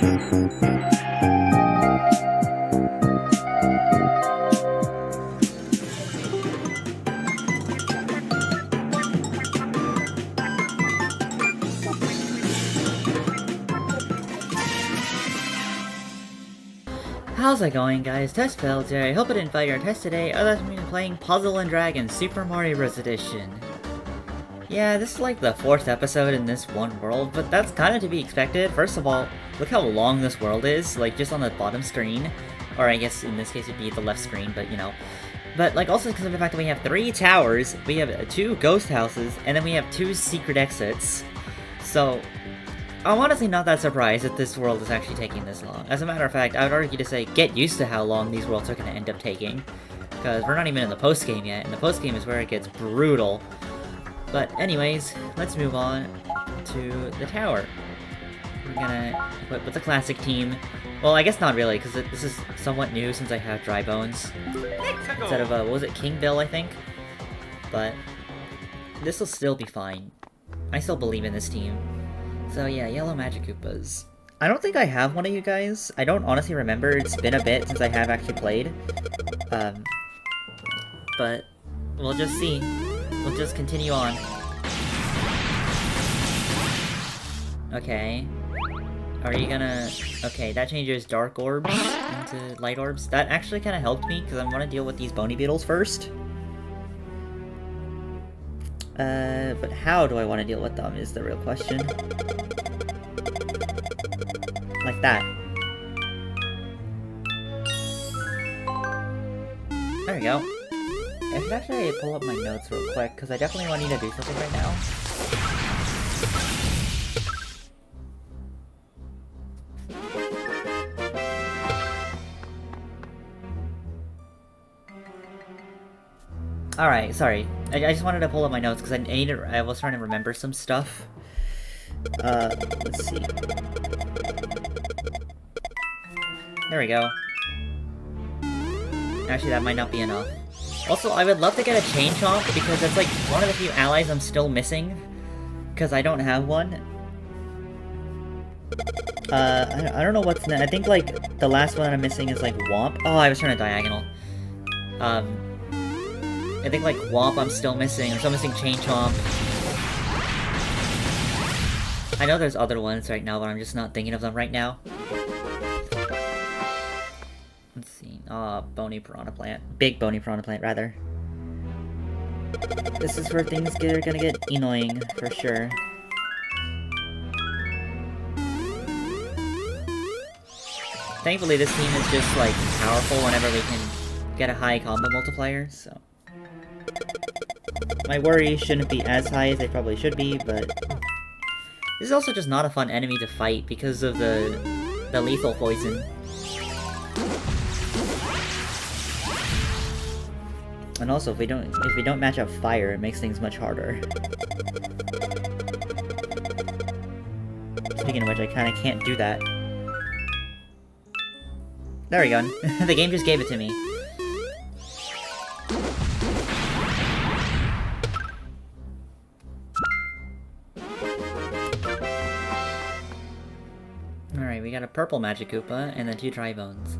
How's it going, guys? Test failed here. I hope I didn't fail your test today, other than me playing Puzzle and Dragons Super Mario Bros. Edition. Yeah, this is like the 4th episode in this one world, but that's kind of to be expected. First of all, look how long this world is, like just on the bottom screen. Or I guess in this case it'd be the left screen, but you know. But like also because of the fact that we have 3 towers, we have 2 ghost houses, and then we have 2 secret exits. So I'm honestly not that surprised that this world is actually taking this long. As a matter of fact, I would argue to say get used to how long these worlds are going to end up taking. Because we're not even in the post-game yet, and the post-game is where it gets brutal. But anyways, let's move on to the tower. We're gonna equip with the classic team. Well, I guess not really, because this is somewhat new since I have Dry Bones. Instead of, what was it, King Bill, I think? But this will still be fine. I still believe in this team. So yeah, Yellow Magic Koopas. I don't think I have one of you guys. I don't honestly remember. It's been a bit since I have actually played. But we'll just see. We'll just continue on. Okay. Are you gonna... Okay, that changes Dark Orbs into Light Orbs. That actually kind of helped me, because I want to deal with these Bony Beetles first. But how do I want to deal with them is the real question. Like that. There we go. I should actually pull up my notes real quick, because I definitely want you to do something right now. Alright, sorry. I just wanted to pull up my notes because I was trying to remember some stuff. Let's see. There we go. Actually, that might not be enough. Also, I would love to get a Chain Chomp because that's like one of the few allies I'm still missing. Because I don't have one. I don't know what's next. I think like the last one I'm missing is like Womp. Oh, I was trying to diagonal. I think, like, Womp I'm still missing. I'm still missing Chain Chomp. I know there's other ones right now, but I'm just not thinking of them right now. Let's see. Bony Piranha Plant. Big Bony Piranha Plant, rather. This is where things are gonna get annoying, for sure. Thankfully, this team is just, like, powerful whenever we can get a high combo multiplier, so... My worries shouldn't be as high as they probably should be, but... This is also just not a fun enemy to fight because of the lethal poison. And also, if we don't match up fire, it makes things much harder. Speaking of which, I kinda can't do that. There we go. The game just gave it to me. Alright, we got a purple Magic Koopa, and then 2 Dry Bones.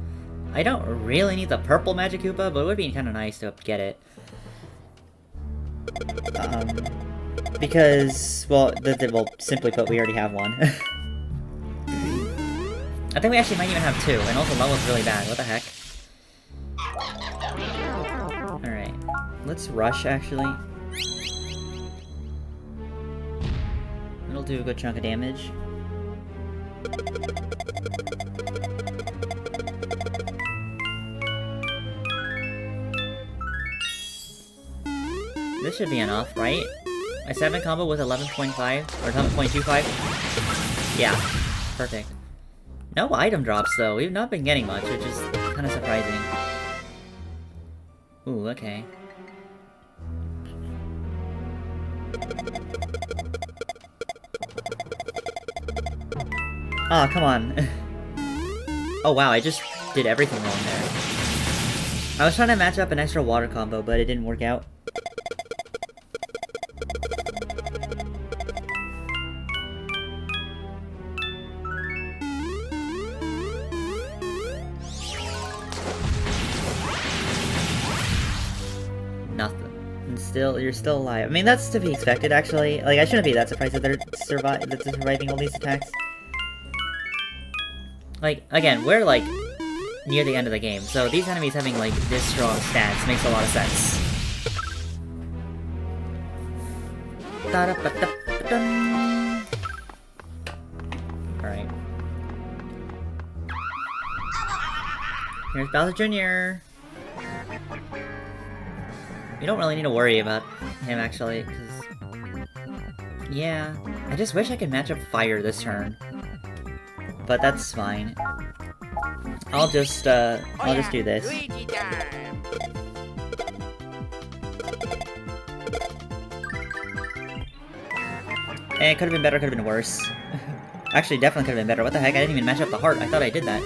I don't really need the purple Magic Koopa, but it would be kinda nice to get it. Because, well, simply put, we already have one. I think we actually might even have 2, and also level's really bad, what the heck. Alright, let's rush, actually. It'll do a good chunk of damage. This should be enough, right? A 7 combo with 11.5 or 11.25? Yeah, perfect. No item drops though. We've not been getting much, which is kind of surprising. Ooh, okay. Aw, oh, come on. Oh wow, I just did everything wrong there. I was trying to match up an extra water combo, but it didn't work out. you're still alive. I mean, that's to be expected, actually. Like, I shouldn't be that surprised that they're surviving all these attacks. Like, again, we're, like, near the end of the game, so these enemies having, like, this strong stats makes a lot of sense. Alright. Here's Bowser Jr. You don't really need to worry about him, actually, because... Yeah, I just wish I could match up fire this turn. But that's fine. I'll just do this. And it could have been better, could have been worse. Actually, definitely could have been better. What the heck? I didn't even match up the heart. I thought I did that.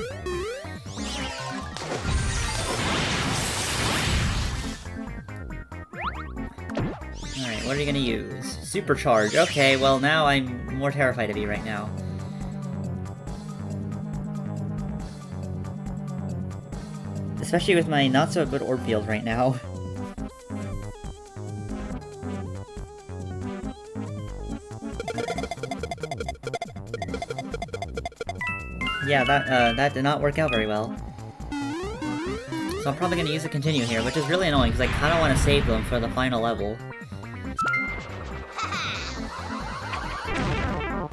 Alright, what are you gonna use? Supercharge. Okay, well now I'm more terrified of you right now. Especially with my not-so-good orb field right now. Yeah, that did not work out very well. So I'm probably gonna use a continue here, which is really annoying, because I kinda want to save them for the final level.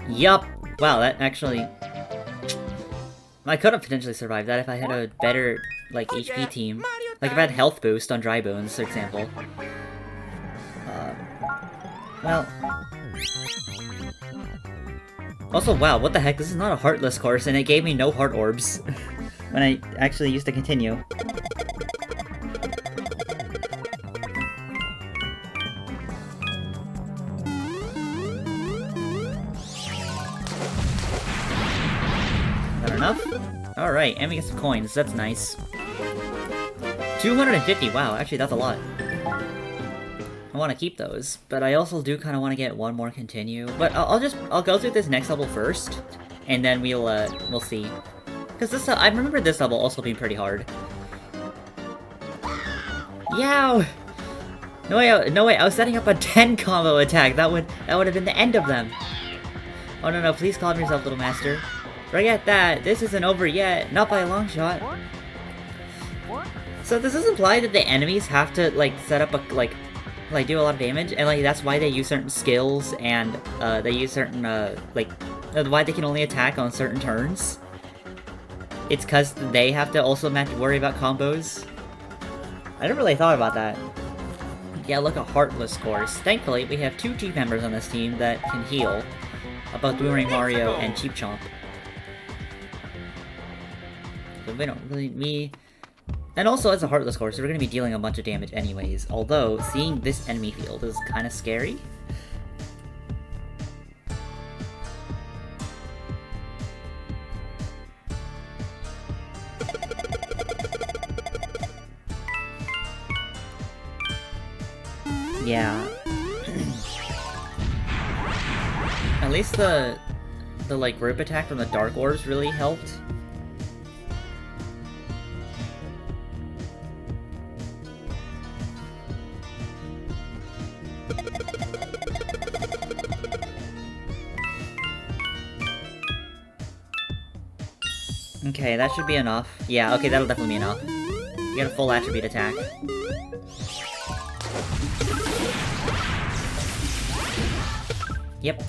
Yup! Wow, that actually... I could have potentially survived that if I had a better, like, HP team. Like, if I had health boost on Dry Bones, for example. Well... Also, wow, what the heck, this is not a Heartless course, and it gave me no heart orbs when I actually used to continue. Not enough? Alright, and we get some coins, that's nice. 250, wow, actually that's a lot. I want to keep those, but I also do kind of want to get one more continue. But I'll go through this next level first, and then we'll see. Because this, I remember this level also being pretty hard. Yow! No way, I was setting up a 10 combo attack. That would have been the end of them. Oh no, please calm yourself, little master. Forget that, this isn't over yet, not by a long shot. So does this imply that the enemies have to, like, set up a, like do a lot of damage, and like that's why they use certain skills, and they use certain why they can only attack on certain turns? It's cause they have to also worry about combos? I never really thought about that. Yeah, look, a Heartless course. Thankfully, we have 2 team members on this team that can heal. About Boomerang Mario and Cheap Chomp. So we don't really need... And also, as a Heartless course, we're going to be dealing a bunch of damage anyways, although seeing this enemy field is kind of scary. Yeah. At least the like group attack from the Dark Orbs really helped. Okay, that should be enough. Yeah, okay, that'll definitely be enough. You get a full attribute attack. Yep.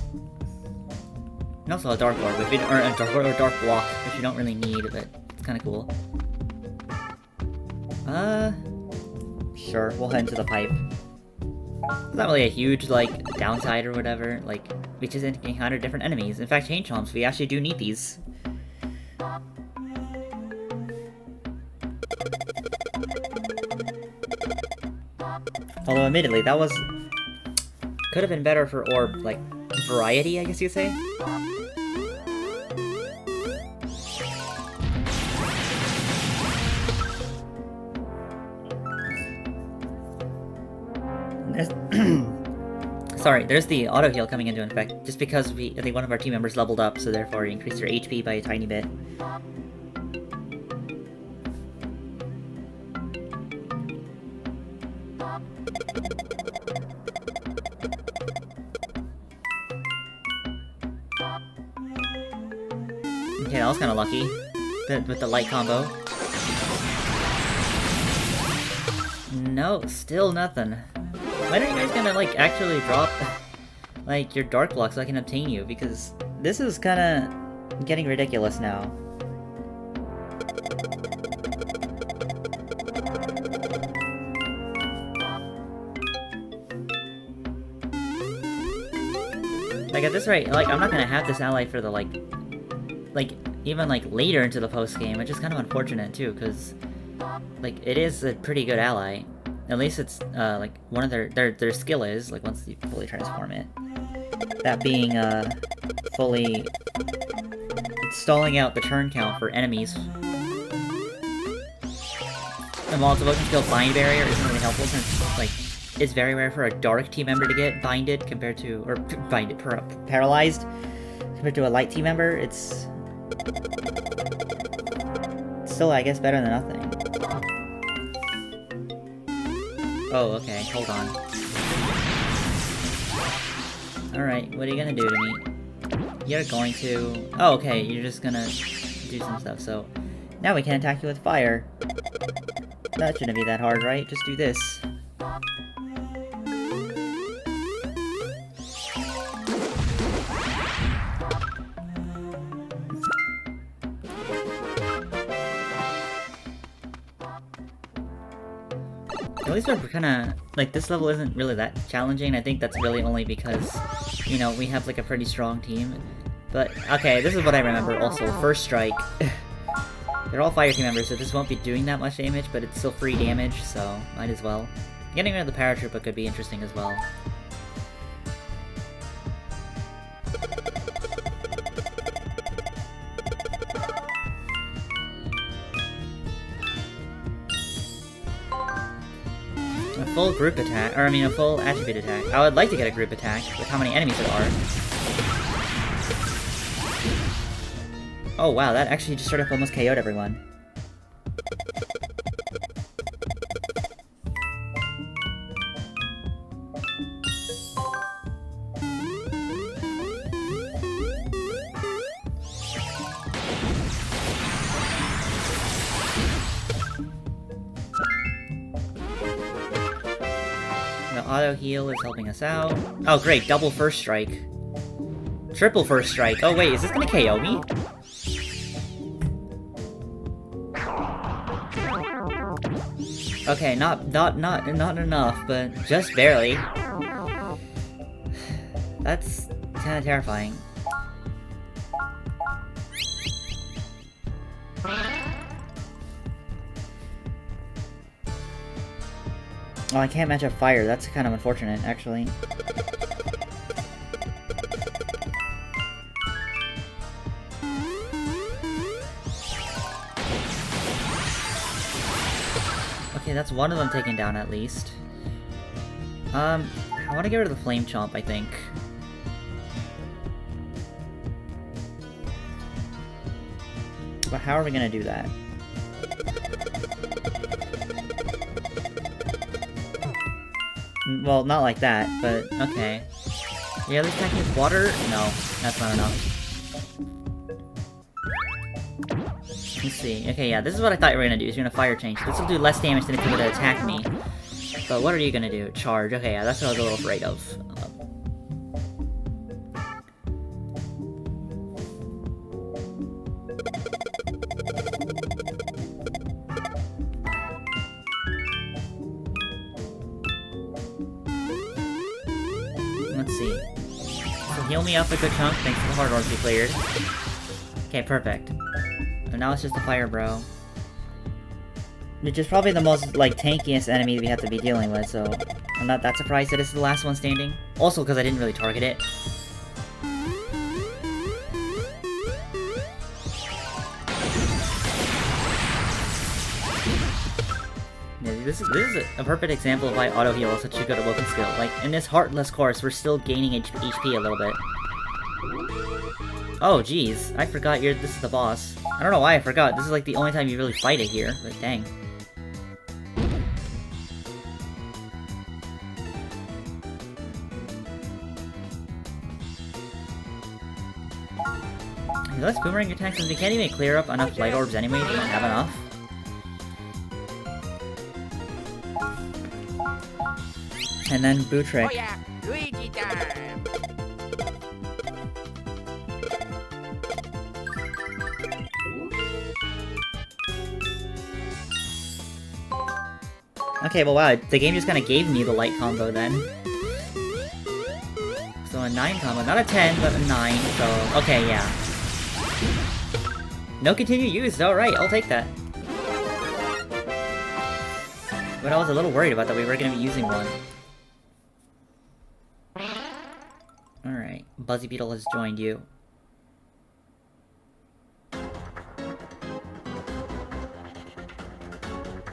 And also a Dark Orb, or a Dark Block, which you don't really need, but it's kinda cool. Sure, we'll head into the pipe. It's not really a huge, like, downside or whatever, like, we just encounter different enemies. In fact, Chain Chomps, we actually do need these. Although, admittedly, that was... could have been better for orb, like, variety, I guess you'd say? Sorry, there's the auto heal coming into effect, just because I think one of our team members leveled up, so therefore we increased their HP by a tiny bit. Okay, that was kind of lucky. With the light combo. No, still nothing. When are you guys gonna, like, actually drop, like, your Dark Block so I can obtain you? Because this is kinda getting ridiculous now. Like, at this rate, like, I'm not gonna have this ally for the, like, even, like, later into the post-game, which is kind of unfortunate, too, because, like, it is a pretty good ally. At least it's, like, one of their skill is, like, once you fully transform it. That being, fully stalling out the turn count for enemies. And while its evoking skill Bind Barrier isn't really helpful since, like, it's very rare for a Dark team member to get binded compared to, or paralyzed, compared to a Light team member, it's still, I guess, better than nothing. Oh, okay, hold on. Alright, what are you gonna do to me? You're going to... Oh, okay, you're just gonna do some stuff, so... Now we can attack you with fire. That shouldn't be that hard, right? Just do this. At least we're kinda... Like, this level isn't really that challenging. I think that's really only because, you know, we have, like, a pretty strong team. But, okay, this is what I remember also. First Strike. They're all fire team members, so this won't be doing that much damage, but it's still free damage, so might as well. Getting rid of the Paratrooper could be interesting as well. A full group attack, or I mean a full attribute attack. I would like to get a group attack with how many enemies there are. Oh wow, that actually just sort of almost KO'd everyone. The auto heal is helping us out. Oh great, double first strike. Triple first strike. Oh wait, is this gonna KO me? Okay, not enough, but just barely. That's kind of terrifying. Oh, I can't match up fire. That's kind of unfortunate, actually. Okay, that's one of them taken down at least. I want to get rid of the Flame Chomp, I think. But how are we gonna do that? Well, not like that, but okay. Yeah, at least attacking with water? No, that's not enough. Let's see. Okay, yeah, this is what I thought you were gonna do, is you're gonna fire change. This will do less damage than if you were to attack me. But what are you gonna do? Charge. Okay, yeah, that's what I was a little afraid of. Let's see. So heal me up a good chunk, thanks to the hard orbs we cleared. Okay, perfect. And now it's just the fire bro. Which is probably the most, like, tankiest enemy we have to be dealing with, so I'm not that surprised that it's the last one standing. Also, because I didn't really target it. Yeah, this is a perfect example of why auto heal is such a good awoken skill. Like, in this Heartless course, we're still gaining HP a little bit. Oh, jeez. I forgot this is the boss. I don't know why I forgot. This is like the only time you really fight it here, but dang. let's boomerang attack since we can't even clear up enough light orbs anyway. We don't have enough. And then Boo Trick. Oh yeah, Luigi time. Okay, well wow, the game just kind of gave me the light combo then. So a 9 combo, not a 10, but a 9, so... Okay, yeah. No continue use, alright, I'll take that. But I was a little worried about that we were going to be using one. Alright, Buzzy Beetle has joined you.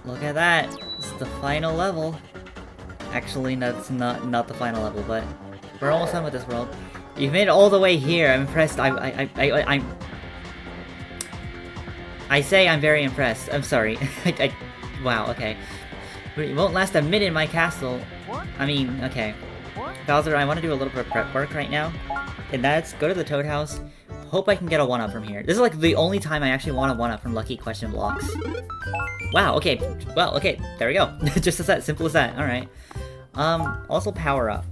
Look at that! This is the final level. Actually, that's not the final level, but we're almost done with this world. You've made it all the way here. I'm impressed. I say I'm very impressed. I'm sorry. Wow. Okay. It won't last a minute in my castle. I mean, okay. Bowser, I want to do a little bit of prep work right now, and that's go to the Toad House. Hope I can get a 1-up from here. This is like the only time I actually want a 1-up from Lucky Question Blocks. Wow, okay. Well, okay, there we go. Just as that, simple as that. Alright. Also power up.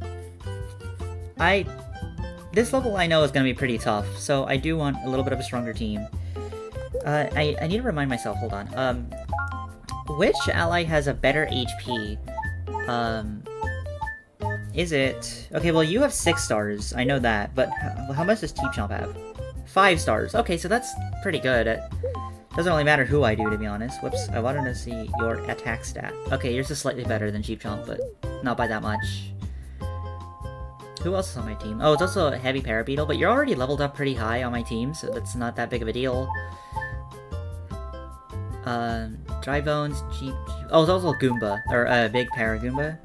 This level I know is gonna be pretty tough, so I do want a little bit of a stronger team. I need to remind myself, hold on. Which ally has a better HP? Is it... Okay, well you have 6 stars, I know that, but how much does Cheap Chomp have? 5 stars. Okay, so that's pretty good. It doesn't really matter who I do, to be honest. Whoops, I wanted to see your attack stat. Okay, yours is slightly better than Cheap Chomp, but not by that much. Who else is on my team? Oh, it's also a Heavy Parabeetle, but you're already leveled up pretty high on my team, so that's not that big of a deal. Dry Bones, Cheap... Oh, it's also a Goomba, or a Big Paragoomba.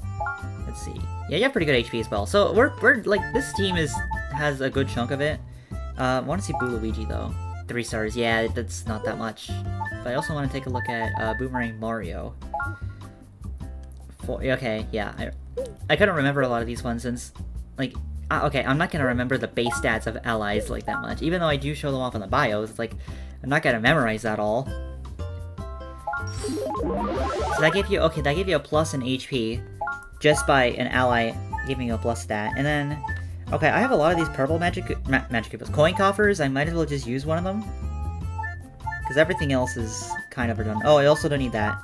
Let's see. Yeah, you have pretty good HP as well. So we're like, this team has a good chunk of it. I want to see Boo Luigi though. 3 stars. Yeah, that's not that much. But I also want to take a look at Boomerang Mario. Okay, yeah. I couldn't remember a lot of these ones since, like, okay, I'm not gonna remember the base stats of allies like that much. Even though I do show them off in the bios, it's like, I'm not gonna memorize that all. So that gave you, okay, that gave you a plus in HP. Just by an ally giving you a plus stat. And then, okay, I have a lot of these purple magic Koopas. Coin coffers, I might as well just use one of them. Because everything else is kind of redundant. Oh, I also don't need that.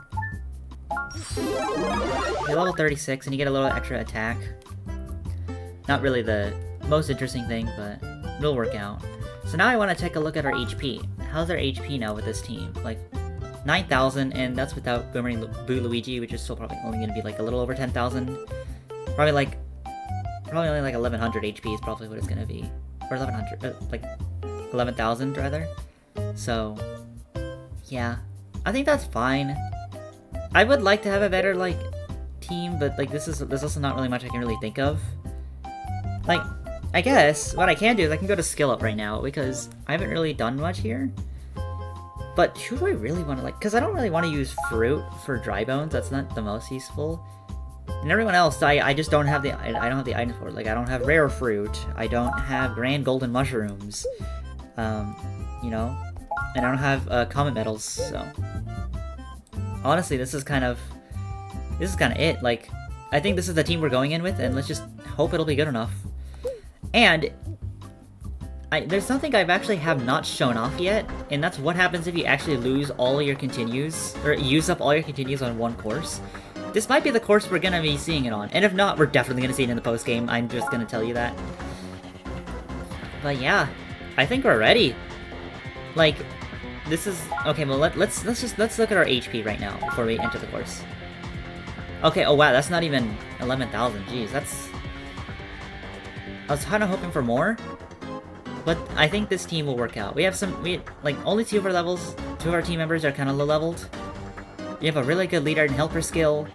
You're level 36 and you get a little extra attack. Not really the most interesting thing, but it'll work out. So now I want to take a look at our HP. How's our HP now with this team? Like, 9,000, and that's without Boomerang Boo Luigi, which is still probably only going to be like a little over 10,000. Probably only like 1,100 HP is probably what it's going to be. Or 1,100, like 11,000 rather. So, yeah. I think that's fine. I would like to have a better, like, team, but like there's also not really much I can really think of. Like, I guess what I can do is I can go to skill up right now, because I haven't really done much here. But who do I really want to, like, because I don't really want to use fruit for dry bones, that's not the most useful. And everyone else, I just don't have I don't have the items for it. Like, I don't have rare fruit, I don't have grand golden mushrooms, you know, and I don't have comet medals, so. Honestly, this is kind of it. Like, I think this is the team we're going in with, and let's just hope it'll be good enough. And there's something I've actually have not shown off yet, and that's what happens if you actually lose all your continues, or use up all your continues on one course. This might be the course we're gonna be seeing it on, and if not, we're definitely gonna see it in the post-game, I'm just gonna tell you that. But yeah, I think we're ready. Like, this is... Okay, well, let's look at our HP right now, before we enter the course. Okay, oh wow, that's not even 11,000, jeez, that's... I was kinda hoping for more. But I think this team will work out. We have like, only 2 of our team members are kind of low-leveled. We have a really good leader and helper skill.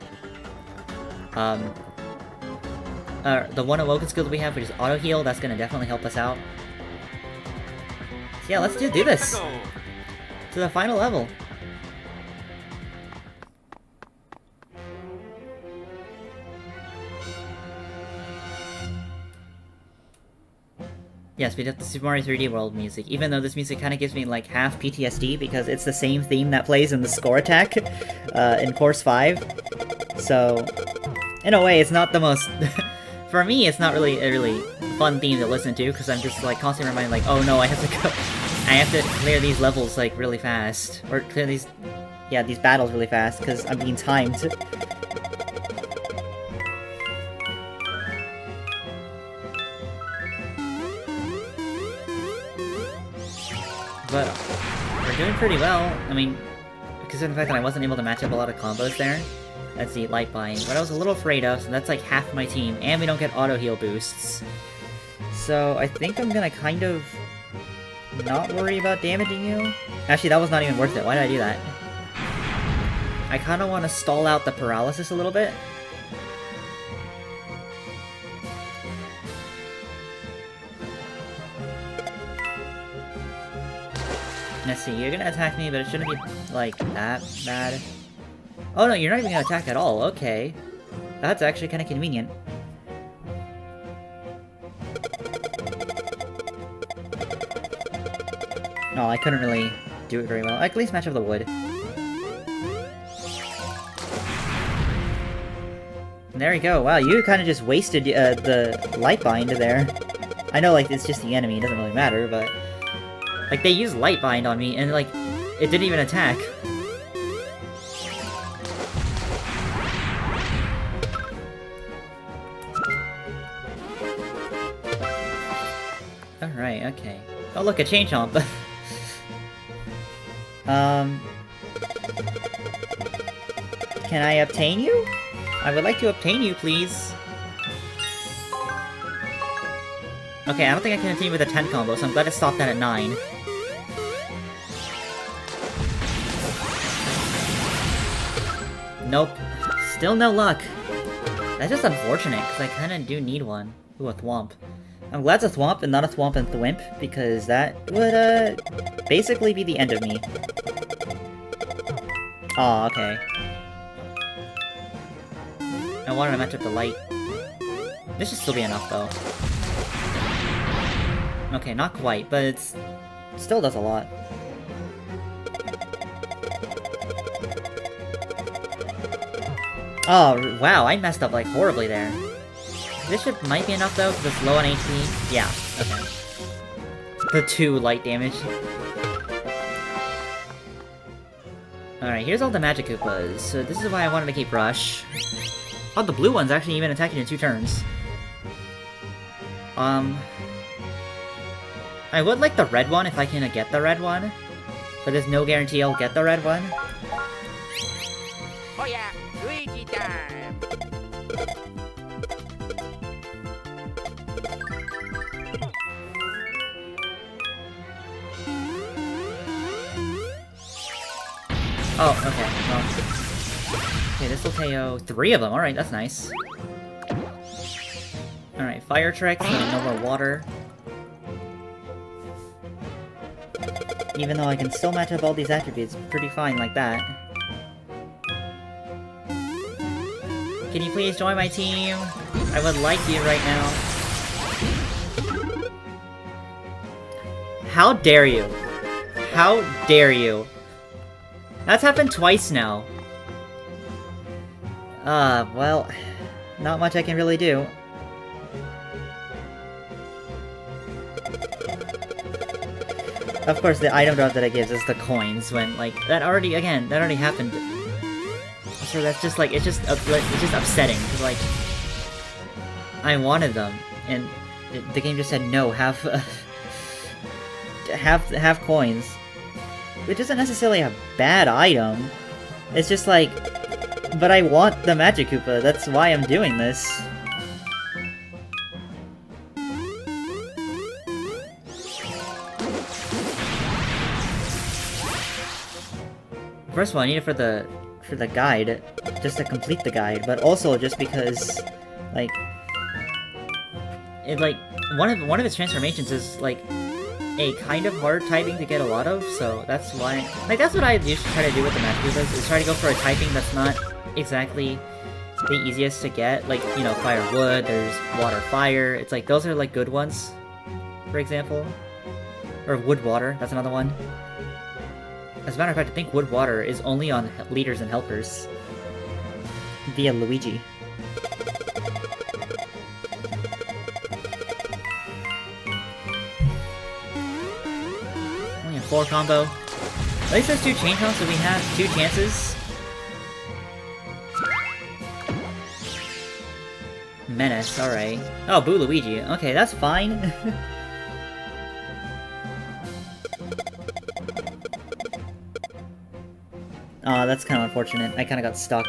The one awoken skill that we have, which is auto heal, that's gonna definitely help us out. So yeah, let's do this! To the final level. Yes, we did the Super Mario 3D World music, even though this music kind of gives me like half PTSD because it's the same theme that plays in the score attack in Course 5. So, in a way, it's not the most... For me, it's not really a really fun theme to listen to because I'm just like constantly reminded like, oh no, I have to go... I have to clear these levels like really fast. Or clear these... Yeah, these battles really fast because I'm being timed. But we're doing pretty well. I mean, considering the fact that I wasn't able to match up a lot of combos there. That's the light bind. What I was a little afraid of, so that's like half my team, and we don't get auto heal boosts. So I think I'm gonna kind of not worry about damaging you. Actually, that was not even worth it. Why did I do that? I kind of want to stall out the paralysis a little bit. Let's see, you're gonna attack me, but it shouldn't be, like, that bad. Oh no, you're not even gonna attack at all, okay. That's actually kinda convenient. No, I couldn't really do it very well. I can at least match up the wood. And there we go, wow, you kinda just wasted the light bind there. I know, like, it's just the enemy, it doesn't really matter, but... Like, they used Light Bind on me, and, like, it didn't even attack. Alright, okay. Oh, look, a Chain Chomp! Can I obtain you? I would like to obtain you, please. Okay, I don't think I can continue with a 10 combo, so I'm glad it stopped that at 9. Nope. Still no luck. That's just unfortunate, because I kinda do need one. Ooh, a Thwomp. I'm glad it's a Thwomp and not a Thwomp and Thwimp, because that would, basically be the end of me. Aw, okay. I wanted to match up the light. This should still be enough, though. Okay, not quite, but it still does a lot. Oh, wow, I messed up, like, horribly there. This might be enough, though, because it's low on HP. Yeah, okay. The 2 light damage. Alright, here's all the Magic Koopas. So this is why I wanted to keep Rush. Oh, the blue one's actually even attacking in 2 turns. I would like the red one if I can get the red one. But there's no guarantee I'll get the red one. Oh yeah, Luigi time! Oh, okay, well... Okay, this will KO 3 of them, alright, that's nice. Alright, Fire Trick, so no more water. Even though I can still match up all these attributes pretty fine like that. Can you please join my team? I would like you right now. How dare you? How dare you? That's happened twice now. Well, not much I can really do. Of course, the item drop that it gives is the coins, when, like, that already happened. So that's just, like, it's just upsetting, because, like, I wanted them, and the game just said, no, have coins. Which isn't necessarily a bad item. It's just like, but I want the Magic Koopa, that's why I'm doing this. First of all, I need it for the guide, just to complete the guide, but also just because, like, one of its transformations is, like, a kind of hard typing to get a lot of, so that's why, like, that's what I usually try to do with the Magic Koopas, is try to go for a typing that's not exactly the easiest to get, like, you know, Fire Wood, there's Water Fire, it's like, those are, like, good ones. for example. Or Wood Water, that's another one. As a matter of fact, I think Wood Water is only on leaders and helpers. Via Luigi. Only a 4 combo. At least there's 2 chain jumps, so we have 2 chances. Menace, alright. Oh, Boo Luigi. Okay, that's fine. Aw, that's kind of unfortunate. I kind of got stuck.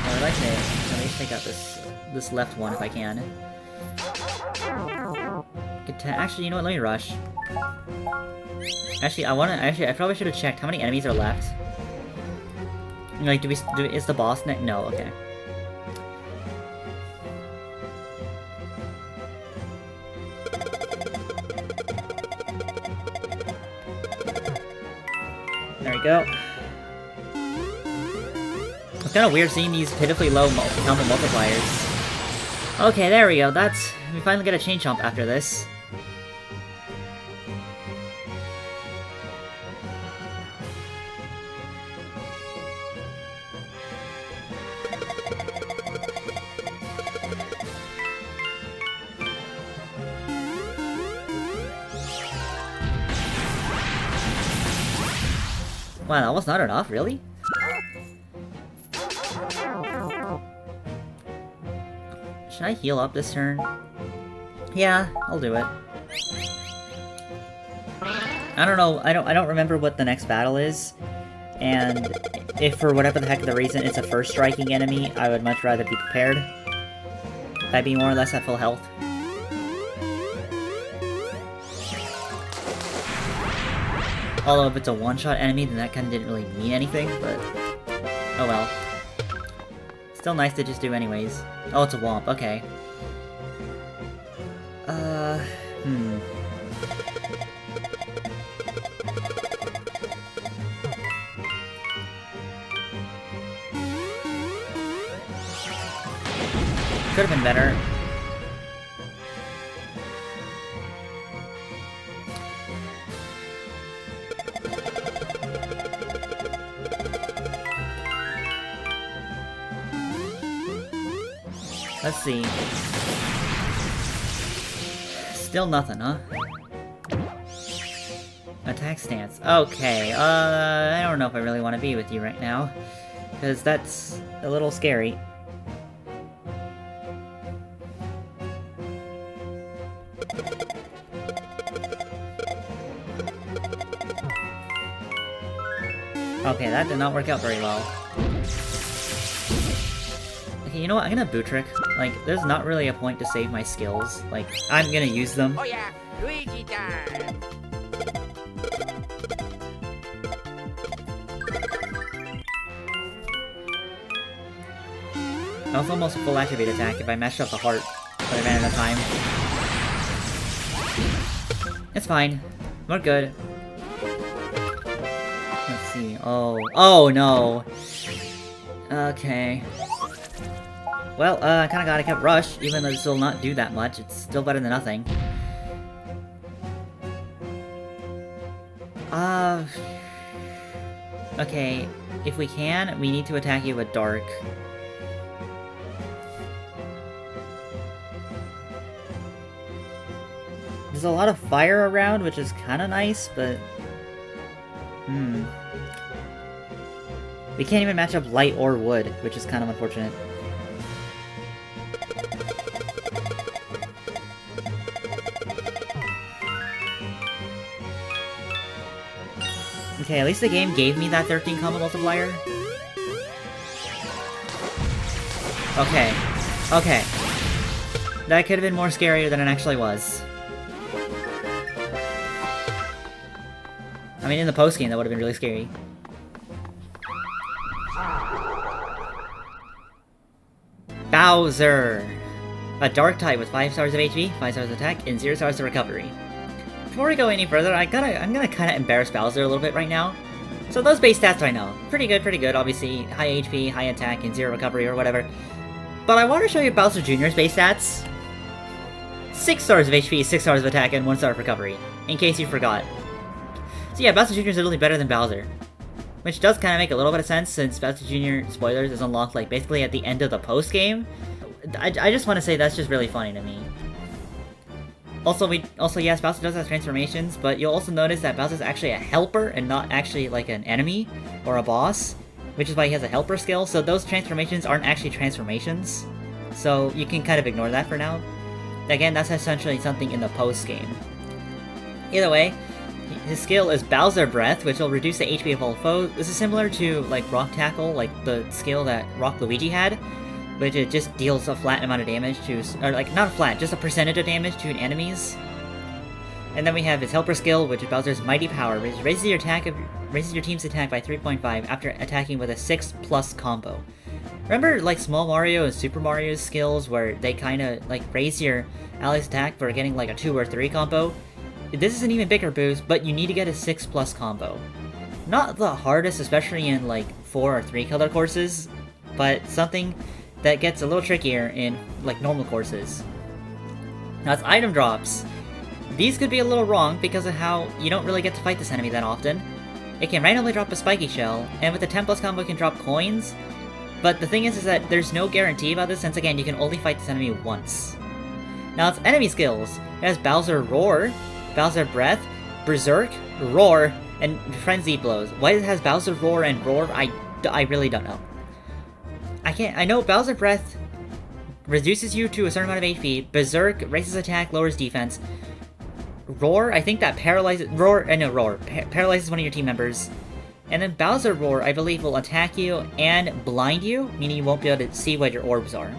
I'd like to at least take out this left one if I can. Actually, you know what? Let me rush. Actually, I probably should have checked how many enemies are left. Like, is the boss next? No, okay. There we go. It's kind of weird seeing these pitifully low combo multipliers. Okay, there we go. We finally get a chain chomp after this. Wow, that was not enough, really? Should I heal up this turn? Yeah, I'll do it. I don't know, I don't remember what the next battle is, and if for whatever the heck of the reason it's a first striking enemy, I would much rather be prepared. That'd be more or less at full health. Although if it's a one-shot enemy, then that kinda didn't really mean anything, but oh well. Still nice to just do anyways. Oh, it's a Womp, okay. Could've been better. Let's see. Still nothing, huh? Attack stance. Okay, I don't know if I really want to be with you right now. Because that's a little scary. Okay, that did not work out very well. Okay, you know what? I'm gonna boot trick. Like, there's not really a point to save my skills. Like, I'm gonna use them. Oh yeah, Luigi time! That was almost a full activate attack if I mashed up the heart, but I ran out of time. It's fine. We're good. Let's see. Oh no! Okay. Well, I kinda gotta keep Rush, even though this will not do that much. It's still better than nothing. Okay, if we can, we need to attack you with Dark. There's a lot of fire around, which is kinda nice, but... We can't even match up Light or Wood, which is kind of unfortunate. Okay, at least the game gave me that 13 combo multiplier. Okay. Okay. That could have been more scarier than it actually was. I mean, in the post-game, that would have been really scary. Bowser! A Dark type with 5 stars of HP, 5 stars of attack, and 0 stars of recovery. Before we go any further, I'm gonna kinda embarrass Bowser a little bit right now. So those base stats I know. Pretty good, obviously. High HP, high attack, and 0 recovery or whatever. But I want to show you Bowser Jr.'s base stats. 6 stars of HP, 6 stars of attack, and 1 star of recovery, in case you forgot. So yeah, Bowser Jr. is literally better than Bowser. Which does kind of make a little bit of sense, since Bowser Jr. spoilers is unlocked, like, basically at the end of the post-game. I just want to say that's just really funny to me. Also, yes, Bowser does have transformations, but you'll also notice that Bowser's actually a helper and not actually, like, an enemy or a boss, which is why he has a helper skill, so those transformations aren't actually transformations. So you can kind of ignore that for now. Again, that's essentially something in the post-game. Either way, his skill is Bowser Breath, which will reduce the HP of all foes. This is similar to, like, Rock Tackle, like the skill that Rock Luigi had, which it just deals a flat amount of damage to, or like, not flat, just a percentage of damage to enemies. And then we have his Helper skill, which is Bowser's Mighty Power, which raises your team's attack by 3.5 after attacking with a 6+ combo. Remember, like, Small Mario and Super Mario's skills, where they kinda, like, raise your ally's attack for getting, like, a 2 or 3 combo? This is an even bigger boost, but you need to get a 6+ combo. Not the hardest, especially in, like, 4 or 3 color courses, but something that gets a little trickier in, like, normal courses. Now, it's item drops. These could be a little wrong because of how you don't really get to fight this enemy that often. It can randomly drop a spiky shell, and with the 10+ combo it can drop coins. But the thing is that there's no guarantee about this, since again, you can only fight this enemy once. Now, its enemy skills. It has Bowser Roar, Bowser Breath, Berserk, Roar, and Frenzy Blows. Why it has Bowser Roar and Roar, I really don't know. I know Bowser Breath reduces you to a certain amount of HP, Berserk raises attack, lowers defense, Roar, I think that paralyzes, paralyzes one of your team members, and then Bowser Roar, I believe, will attack you and blind you, meaning you won't be able to see what your orbs are.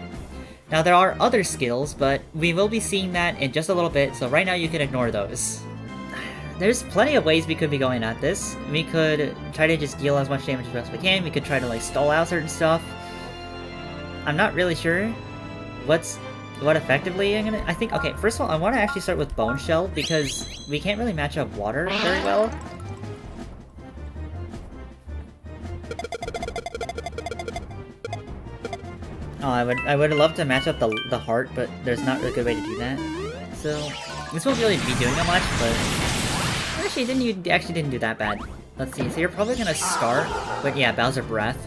Now, there are other skills, but we will be seeing that in just a little bit, so right now you can ignore those. There's plenty of ways we could be going at this. We could try to just deal as much damage as best we can. We could try to, like, stall out certain stuff. I'm not really sure what effectively I'm gonna... I think, okay, first of all, I want to actually start with Bone Shell, because we can't really match up water very well. Oh, I would love to match up the heart, but there's not really a good way to do that. So, this won't really be doing that much, but... Actually, didn't do that bad. Let's see, so you're probably gonna start with, yeah, Bowser Breath.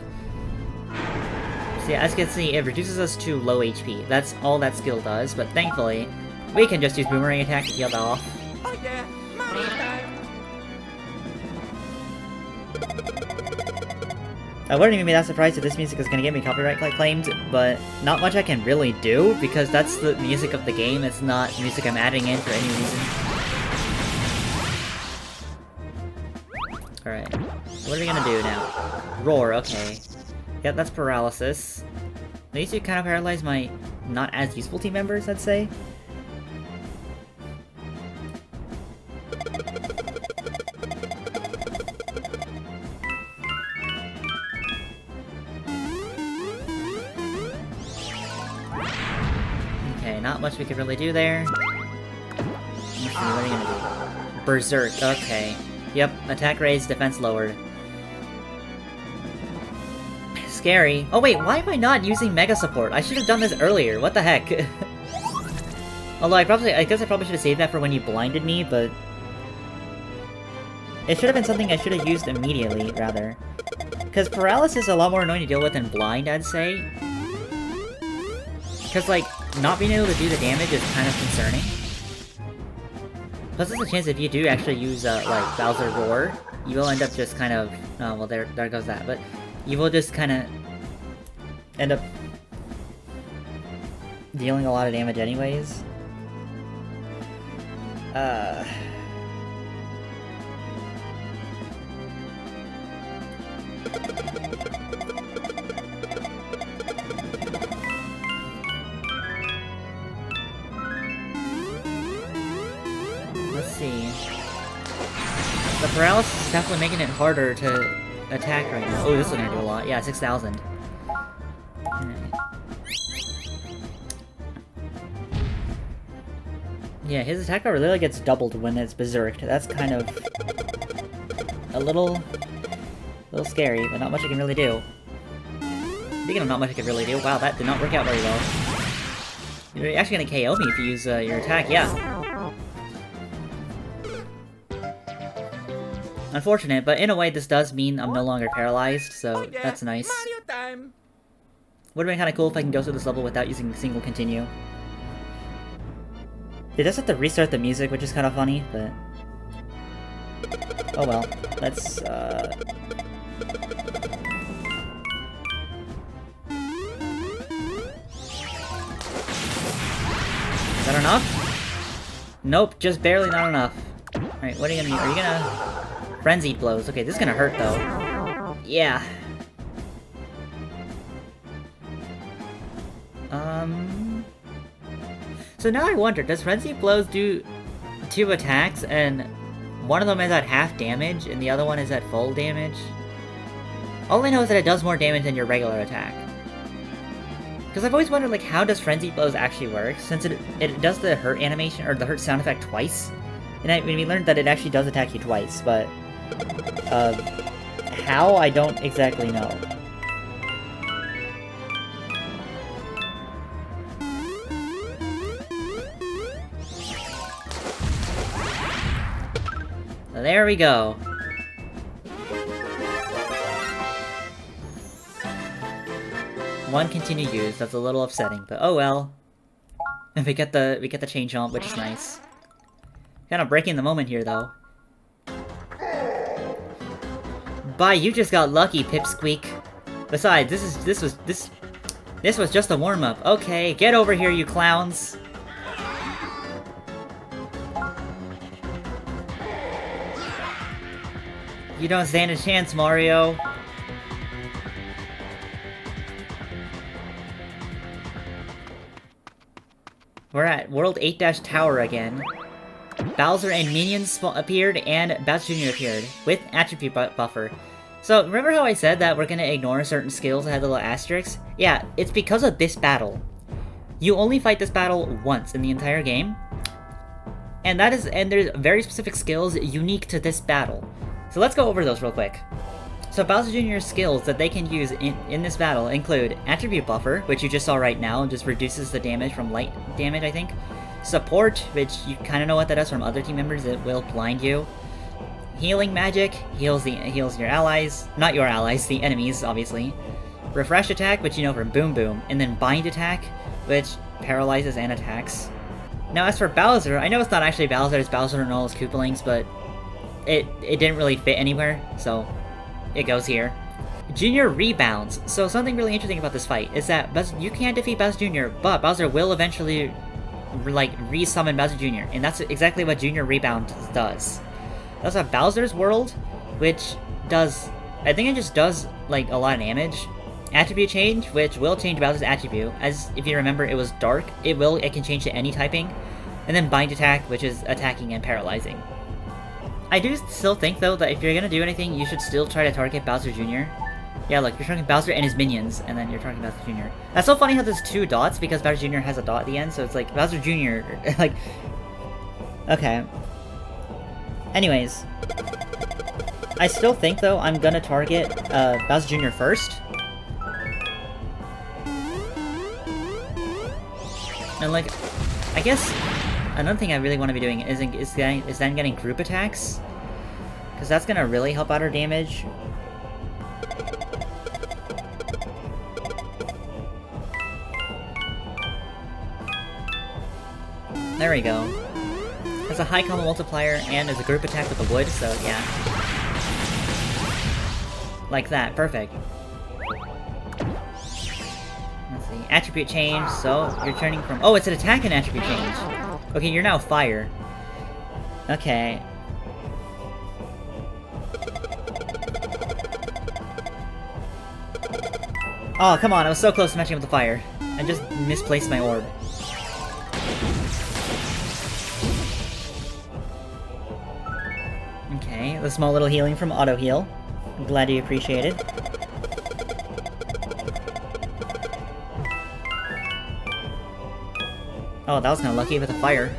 So yeah, as you can see, it reduces us to low HP. That's all that skill does, but thankfully, we can just use Boomerang Attack to heal that off. Oh yeah, Mario time. I wouldn't even be that surprised if this music is gonna get me copyright claimed, but not much I can really do, because that's the music of the game, it's not music I'm adding in for any reason. Alright, what are we gonna do now? Roar, okay. Yep, that's paralysis. At least you kind of paralyze my not as useful team members, I'd say. Okay, not much we could really do there. Let's see, what are you gonna do? Berserk, okay. Yep, attack raised, defense lowered. Scary. Oh wait, why am I not using Mega Support? I should have done this earlier, what the heck? Although I guess I probably should have saved that for when you blinded me, but... It should have been something I should have used immediately, rather. Because paralysis is a lot more annoying to deal with than blind, I'd say. Because, like, not being able to do the damage is kind of concerning. Plus there's a chance if you do actually use, like, Bowser Roar, you will end up just kind of... Oh, well, there goes that, but... You will just kind of end up dealing a lot of damage anyways. Let's see. The paralysis is definitely making it harder to attack right now. Oh, this is gonna do a lot. Yeah, 6,000. Yeah, his attack power literally gets doubled when it's berserked. That's kind of a little scary, but not much you can really do. Speaking of not much I could really do, wow, that did not work out very well. You're actually gonna KO me if you use your attack, yeah. Unfortunate, but in a way this does mean I'm no longer paralyzed, so that's nice. Mario time. Would've been kinda cool if I can go through this level without using a single continue. It does have to restart the music, which is kinda funny, but... oh well. Let's, Is that enough? Nope, just barely not enough. Alright, what are you gonna do? Are you gonna... Frenzied blows. Okay, this is gonna hurt, though. Yeah. So now I wonder, does Frenzied blows do 2 attacks, and one of them is at half damage, and the other one is at full damage? All I know is that it does more damage than your regular attack. Because I've always wondered, like, how does Frenzied blows actually work, since it does the hurt animation, or the hurt sound effect twice? And we learned that it actually does attack you twice, but... how? I don't exactly know. There we go. One continue use, that's a little upsetting, but oh well. we get the chain jump, which is nice. Kind of breaking the moment here, though. Bye, you just got lucky, Pipsqueak. Besides, this was just a warm-up. Okay, get over here, you clowns. You don't stand a chance, Mario. We're at World 8-Tower again. Bowser and minions appeared, and Bowser Jr. appeared, with attribute buffer. So, remember how I said that we're gonna ignore certain skills that had the little asterisks? Yeah, it's because of this battle. You only fight this battle once in the entire game. And there's very specific skills unique to this battle. So let's go over those real quick. So Bowser Jr.'s skills that they can use in this battle include Attribute Buffer, which you just saw right now, just reduces the damage from light damage, I think. Support, which you kind of know what that does from other team members, it will blind you. Healing Magic, heals your allies, not your allies, the enemies, obviously. Refresh Attack, which you know from Boom Boom, and then Bind Attack, which paralyzes and attacks. Now as for Bowser, I know it's not actually Bowser, it's Bowser and all his Koopalings, but it didn't really fit anywhere, so it goes here. Junior rebounds. So something really interesting about this fight is that you can't defeat Bowser Jr., but Bowser will eventually, like, re-summon Bowser Jr., and that's exactly what Junior Rebound does. That's a Bowser's World, which does, I think it just does, like, a lot of damage. Attribute Change, which will change Bowser's attribute, as if you remember it was Dark, it can change to any typing. And then Bind Attack, which is attacking and paralyzing. I do still think, though, that if you're gonna do anything, you should still try to target Bowser Jr. Yeah, look, you're targeting Bowser and his minions, and then you're targeting Bowser Jr. That's so funny how there's 2 dots, because Bowser Jr. has a dot at the end, so it's like, Bowser Jr., like... Okay. Anyways. I still think, though, I'm gonna target, Bowser Jr. first. And, like, I guess... Another thing I really want to be doing is then getting group attacks, because that's gonna really help out our damage. There we go. There's a high combo multiplier and there's a group attack with the wood, so yeah. Like that, perfect. Let's see, attribute change, so you're turning from... Oh, it's an attack and attribute change. Okay, you're now fire. Okay. Oh, come on, I was so close to matching up the fire. I just misplaced my orb. Okay, the small little healing from Auto Heal. I'm glad you appreciate it. Oh, that was kind of lucky with the fire.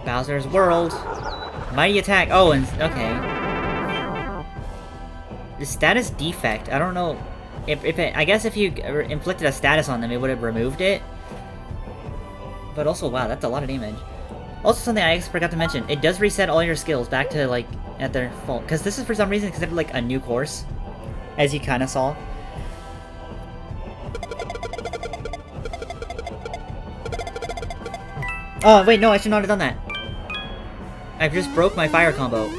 Bowser's World. Mighty Attack. Oh, and okay. The status defect. I don't know if it, I guess if you inflicted a status on them, it would have removed it. But also, wow, that's a lot of damage. Also, something I forgot to mention, it does reset all your skills back to, like, at their full. Because this is, for some reason, considered, like, a new course. As you kind of saw. Oh, wait, no, I should not have done that. I just broke my fire combo.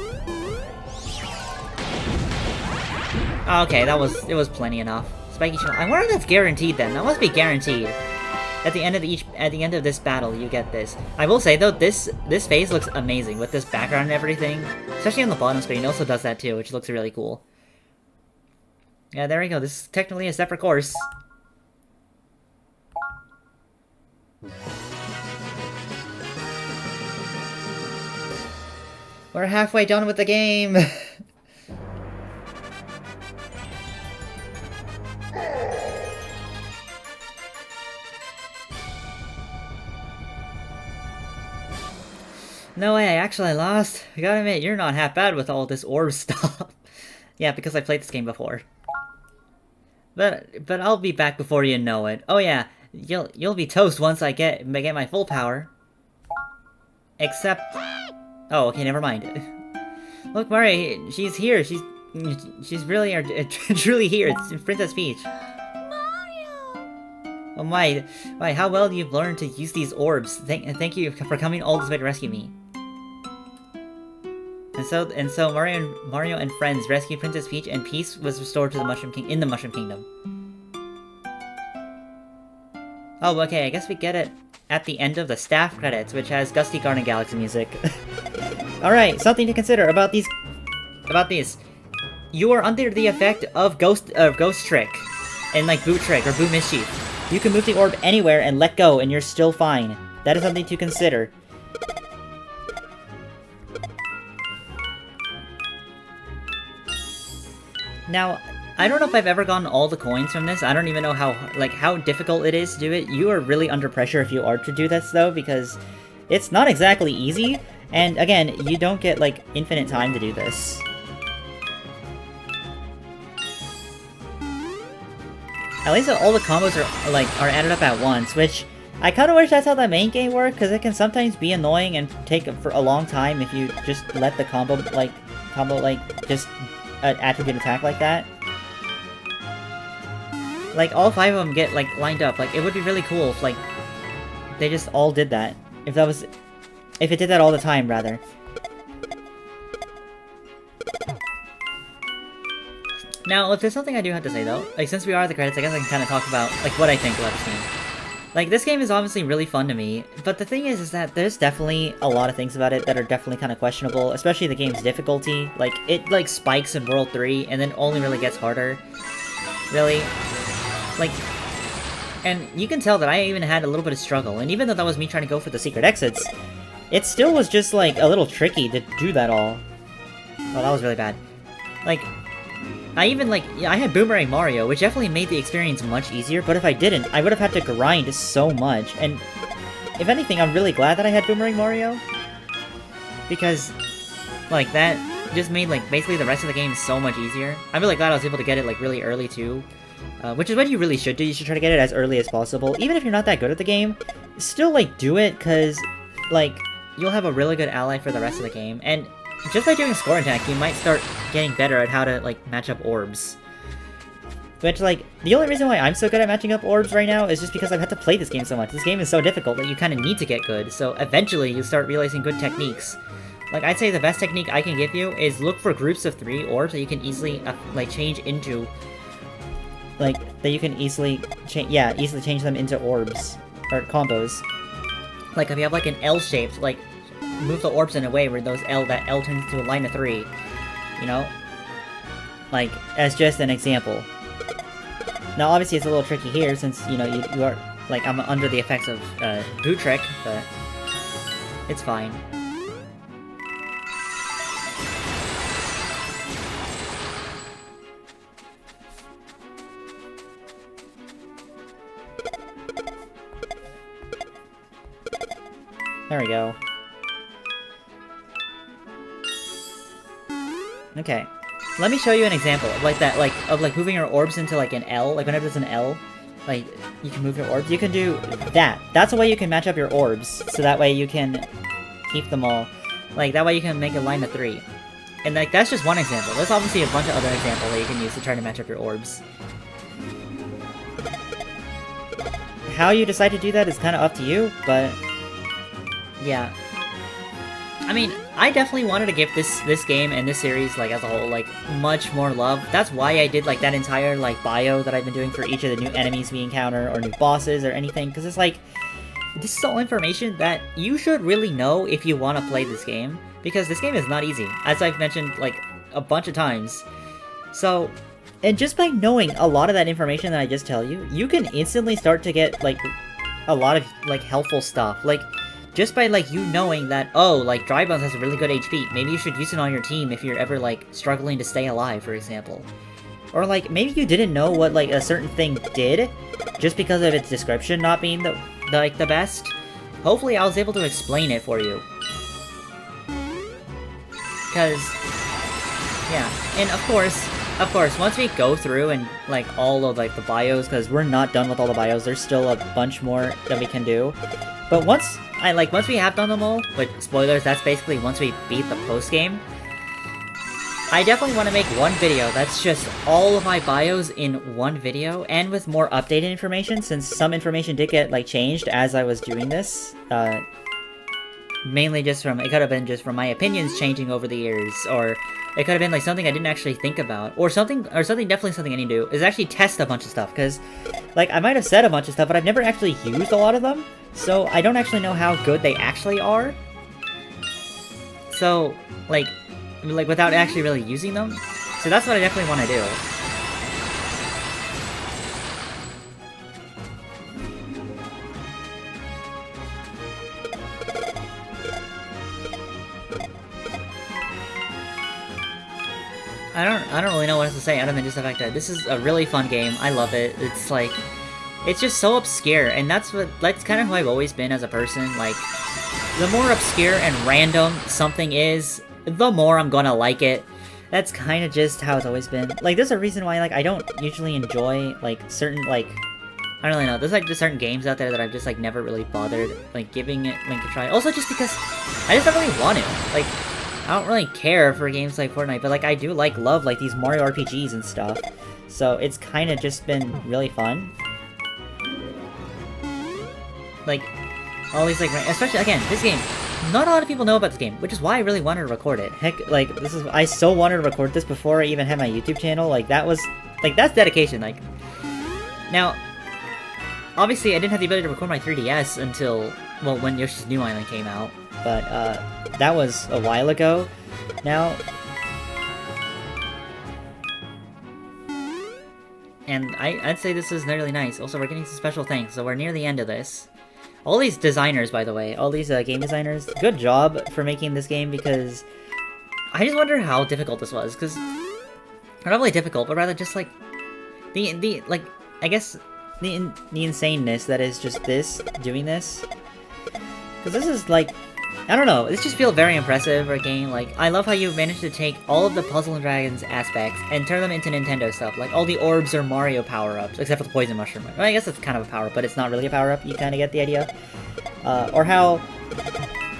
Oh, okay, it was plenty enough. Spiky shell. I wonder if that's guaranteed then. That must be guaranteed. At the end of this battle, you get this. I will say though, this phase looks amazing with this background and everything. Especially on the bottom screen, it also does that too, which looks really cool. Yeah, there we go. This is technically a separate course. We're halfway done with the game. No way, I actually lost. I gotta admit, you're not half bad with all this orb stuff. Yeah, because I played this game before. But I'll be back before you know it. Oh yeah, you'll be toast once I get my full power. Except, oh okay, never mind. Look, Mari, she's here. She's really truly here. It's Princess Peach. Oh my, how well you've learned to use these orbs. Thank you for coming all this way to rescue me. And so Mario and friends rescue Princess Peach, and peace was restored to the Mushroom Kingdom. Oh, okay, I guess we get it at the end of the staff credits, which has Gusty Garden Galaxy music. Alright, something to consider about these. You are under the effect of Ghost Trick, and like Boot Trick or Boot Mischief. You can move the orb anywhere and let go, and you're still fine. That is something to consider. Now, I don't know if I've ever gotten all the coins from this. I don't even know how difficult it is to do it. You are really under pressure if you are to do this, though, because it's not exactly easy. And again, you don't get, like, infinite time to do this. At least all the combos are added up at once, which I kind of wish that's how the main game worked, because it can sometimes be annoying and take for a long time if you just let the combo just attribute attack like that. Like, all 5 of them get, like, lined up. Like, it would be really cool if, like, they just all did that. If it did that all the time, rather. Now, if there's something I do have to say, though, like, since we are at the credits, I guess I can kind of talk about, like, what I think about this game. Like, this game is obviously really fun to me, but the thing is that there's definitely a lot of things about it that are definitely kind of questionable, especially the game's difficulty. Like, it, like, spikes in World 3, and then only really gets harder. Really. Like, and you can tell that I even had a little bit of struggle, and even though that was me trying to go for the secret exits, it still was just, like, a little tricky to do that all. Oh, that was really bad. Like, I had Boomerang Mario, which definitely made the experience much easier, but if I didn't, I would have had to grind so much, and if anything, I'm really glad that I had Boomerang Mario, because, like, that just made, like, basically the rest of the game so much easier. I'm really glad I was able to get it, like, really early, too, which is what you really should do. You should try to get it as early as possible. Even if you're not that good at the game, still, like, do it, because, like, you'll have a really good ally for the rest of the game, and just by doing score attack, you might start getting better at how to, like, match up orbs. Which, like, the only reason why I'm so good at matching up orbs right now is just because I've had to play this game so much. This game is so difficult that you kind of need to get good, so eventually you start realizing good techniques. Like, I'd say the best technique I can give you is look for groups of 3 orbs that you can easily, like, change into... Like, that you can easily change them into orbs. Or combos. Like, if you have, like, an L-shaped, like, move the orbs in a way where that L turns into a line of 3. You know? Like, as just an example. Now, obviously, it's a little tricky here, since, you know, you are... Like, I'm under the effects of, Boot Trick, but... It's fine. There we go. Okay. Let me show you an example of like that, like moving your orbs into like an L. Like whenever there's an L, like you can move your orbs. You can do that. That's a way you can match up your orbs. So that way you can keep them all. Like that way you can make a line of 3. And like that's just one example. There's obviously a bunch of other examples that you can use to try to match up your orbs. How you decide to do that is kind of up to you, but yeah. I mean, I definitely wanted to give this game and this series, like, as a whole, like, much more love. That's why I did, like, that entire, like, bio that I've been doing for each of the new enemies we encounter, or new bosses, or anything, because it's like, this is all information that you should really know if you want to play this game, because this game is not easy, as I've mentioned, like, a bunch of times. So, and just by knowing a lot of that information that I just tell you, you can instantly start to get, like, a lot of, like, helpful stuff. Like, just by, like, you knowing that, oh, like, Dry Bones has a really good HP, maybe you should use it on your team if you're ever, like, struggling to stay alive, for example. Or, like, maybe you didn't know what, like, a certain thing did, just because of its description not being the best. Hopefully I was able to explain it for you. Because, yeah, and of course, once we go through and, like, all of, like, the bios, because we're not done with all the bios, there's still a bunch more that we can do. But once we have done them all, with spoilers, that's basically once we beat the post-game, I definitely want to make one video that's just all of my bios in one video, and with more updated information, since some information did get, like, changed as I was doing this. Mainly just from, it could have been just from my opinions changing over the years, or it could have been, like, something I didn't actually think about, or definitely something I need to do, is actually test a bunch of stuff, because, like, I might have said a bunch of stuff, but I've never actually used a lot of them, so I don't actually know how good they actually are. So, like, without actually really using them. So that's what I definitely want to do. I don't really know what else to say other than just the fact that this is a really fun game. I love it. It's like, it's just so obscure, and that's kind of who I've always been as a person. Like, the more obscure and random something is, the more I'm gonna like it. That's kind of just how it's always been. Like, there's a reason why, like, I don't usually enjoy, like, certain, like, I don't really know. There's, like, just certain games out there that I've just, like, never really bothered, like, giving it, like, a try. Also, just because I just don't really want to. Like, I don't really care for games like Fortnite, but, like, I do, like, love, like, these Mario RPGs and stuff. So, it's kind of just been really fun. Like, all these, like, especially, again, this game, not a lot of people know about this game, which is why I really wanted to record it. Heck, like, I so wanted to record this before I even had my YouTube channel. Like, that was, like, that's dedication. Like, now, obviously, I didn't have the ability to record my 3DS until, well, when Yoshi's New Island came out, but, that was a while ago now. And I'd say this is really nice. Also, we're getting some special things, so we're near the end of this. All these designers, by the way, all these game designers, good job for making this game, because I just wonder how difficult this was, because not really difficult, but rather just like the I guess the insaneness that is just doing this, because this is like, I don't know, this just feels very impressive for a game. Like, I love how you managed to take all of the Puzzle & Dragons aspects and turn them into Nintendo stuff. Like, all the orbs are Mario power-ups, except for the Poison Mushroom. Well, I guess it's kind of a power-up, but it's not really a power-up. You kind of get the idea. Or how,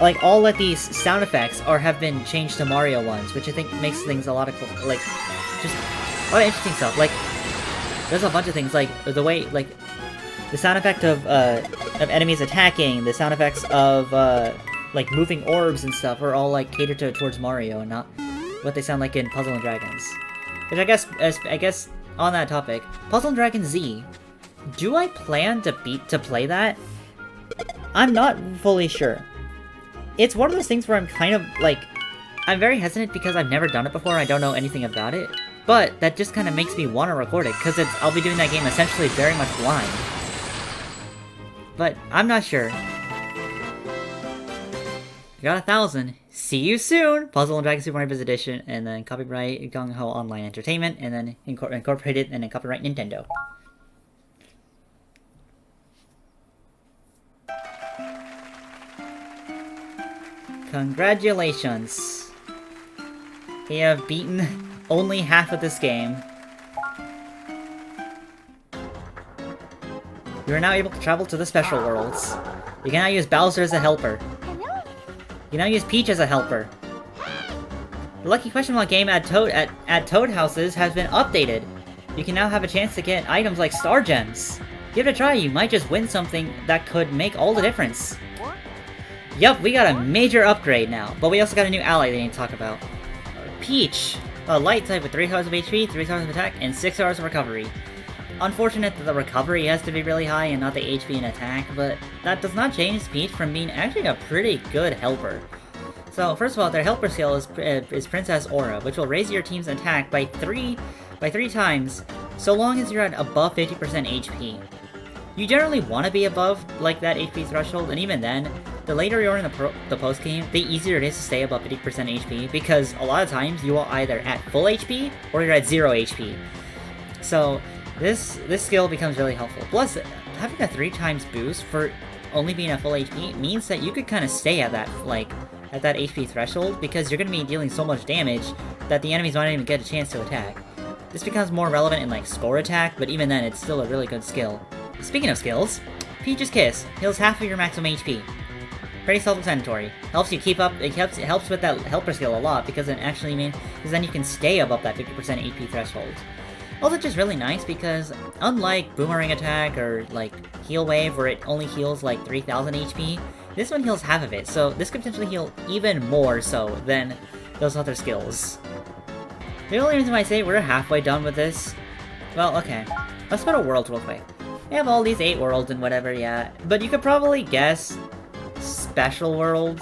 like, all of these sound effects have been changed to Mario ones, which I think makes things a lot of, like, just a lot of interesting stuff. Like, there's a bunch of things, like, the way, like, the sound effect of enemies attacking, the sound effects of, like, moving orbs and stuff are all, like, catered towards Mario and not what they sound like in Puzzle & Dragons. Which I guess, on that topic, Puzzle & Dragons Z, do I plan to play that? I'm not fully sure. It's one of those things where I'm kind of, like, I'm very hesitant because I've never done it before, I don't know anything about it, but that just kind of makes me want to record it, because I'll be doing that game essentially very much blind. But I'm not sure. Got 1,000. See you soon! Puzzle & Dragons Super Mario Bros. Edition, and then copyright Gung Ho Online Entertainment, and then incorporated, and then copyright Nintendo. Congratulations! We have beaten only half of this game. You are now able to travel to the special worlds. You can now use Bowser as a helper. You can now use Peach as a helper. The Lucky Question Mark game at Toad Houses has been updated. You can now have a chance to get items like Star Gems. Give it a try, you might just win something that could make all the difference. Yup, we got a major upgrade now, but we also got a new ally they need to talk about. Peach, a light type with 3 hours of HP, 3 hours of attack, and 6 hours of recovery. Unfortunate that the recovery has to be really high and not the HP and attack, but that does not change Peach from being actually a pretty good helper. So first of all, their helper skill is Princess Aura, which will raise your team's attack by 3 times, so long as you're at above 50% HP. You generally want to be above like that HP threshold, and even then, the later you're in the post game, the easier it is to stay above 50% HP, because a lot of times you are either at full HP or you're at 0 HP. So this skill becomes really helpful. Plus, having a 3 times boost for only being at full HP means that you could kind of stay at that HP threshold, because you're going to be dealing so much damage that the enemies might not even get a chance to attack. This becomes more relevant in like score attack, but even then it's still a really good skill. Speaking of skills, Peach's Kiss heals half of your maximum HP. Pretty self-explanatory. Helps you keep up. It helps with that helper skill a lot, because it actually means then you can stay above that 50% HP threshold. Also, just really nice because unlike Boomerang Attack or like Heal Wave, where it only heals like 3000 HP, this one heals half of it. So this could potentially heal even more so than those other skills. The only reason why I say we're halfway done with this, well, okay, let's go to worlds real quick. We have all these 8 worlds and whatever, yeah, but you could probably guess special worlds.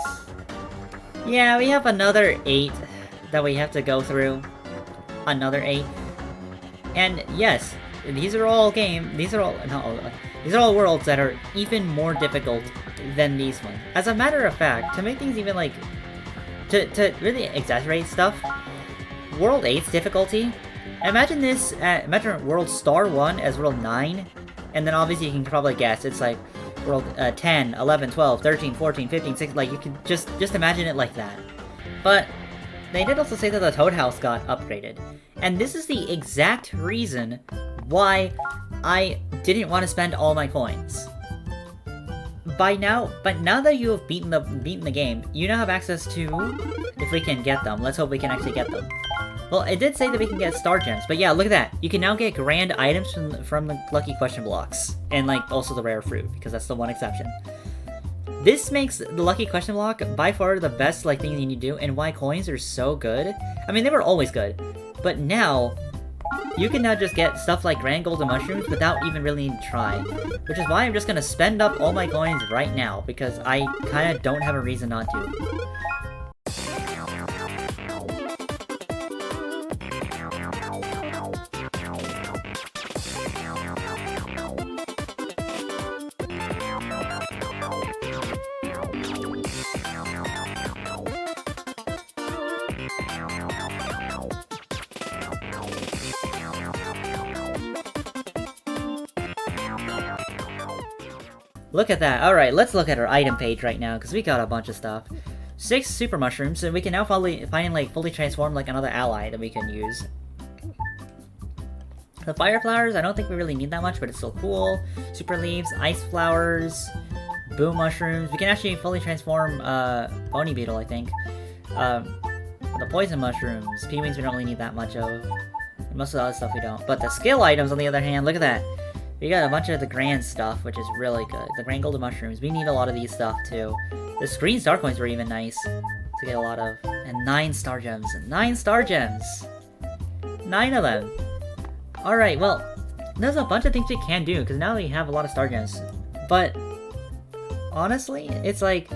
Yeah, we have another 8 that we have to go through. Another 8. And yes, these are all worlds that are even more difficult than these ones. As a matter of fact, to make things even like, to really exaggerate stuff, World 8's difficulty, imagine World Star 1 as World 9, and then obviously you can probably guess, it's like World 10, 11, 12, 13, 14, 15, 16, like you can just imagine it like that. But they did also say that the Toad House got upgraded, and this is the exact reason why I didn't want to spend all my coins. But now that you have beaten the game, you now have access to, if we can get them. Let's hope we can actually get them. Well, it did say that we can get Star Gems, but yeah, look at that. You can now get grand items from the Lucky Question blocks, and like also the rare fruit, because that's the one exception. This makes the Lucky Question block by far the best like thing you need to do, and why coins are so good. I mean, they were always good, but now you can now just get stuff like Grand Golden Mushrooms without even really needing to try. Which is why I'm just gonna spend up all my coins right now, because I kinda don't have a reason not to. Look at that. Alright, let's look at our item page right now, because we got a bunch of stuff. 6 super mushrooms, and we can now finally fully transform like another ally that we can use. The fire flowers, I don't think we really need that much, but it's still cool. Super leaves, ice flowers, boom mushrooms. We can actually fully transform Bony Beetle, I think. The poison mushrooms, P-wings we don't really need that much of. And most of the other stuff we don't. But the skill items, on the other hand, look at that. We got a bunch of the grand stuff, which is really good. The grand golden mushrooms, we need a lot of these stuff too. The green star coins were even nice to get a lot of. And 9 star gems. 9 star gems! 9 of them! Alright, well, there's a bunch of things we can do, because now we have a lot of star gems. But, honestly, it's like,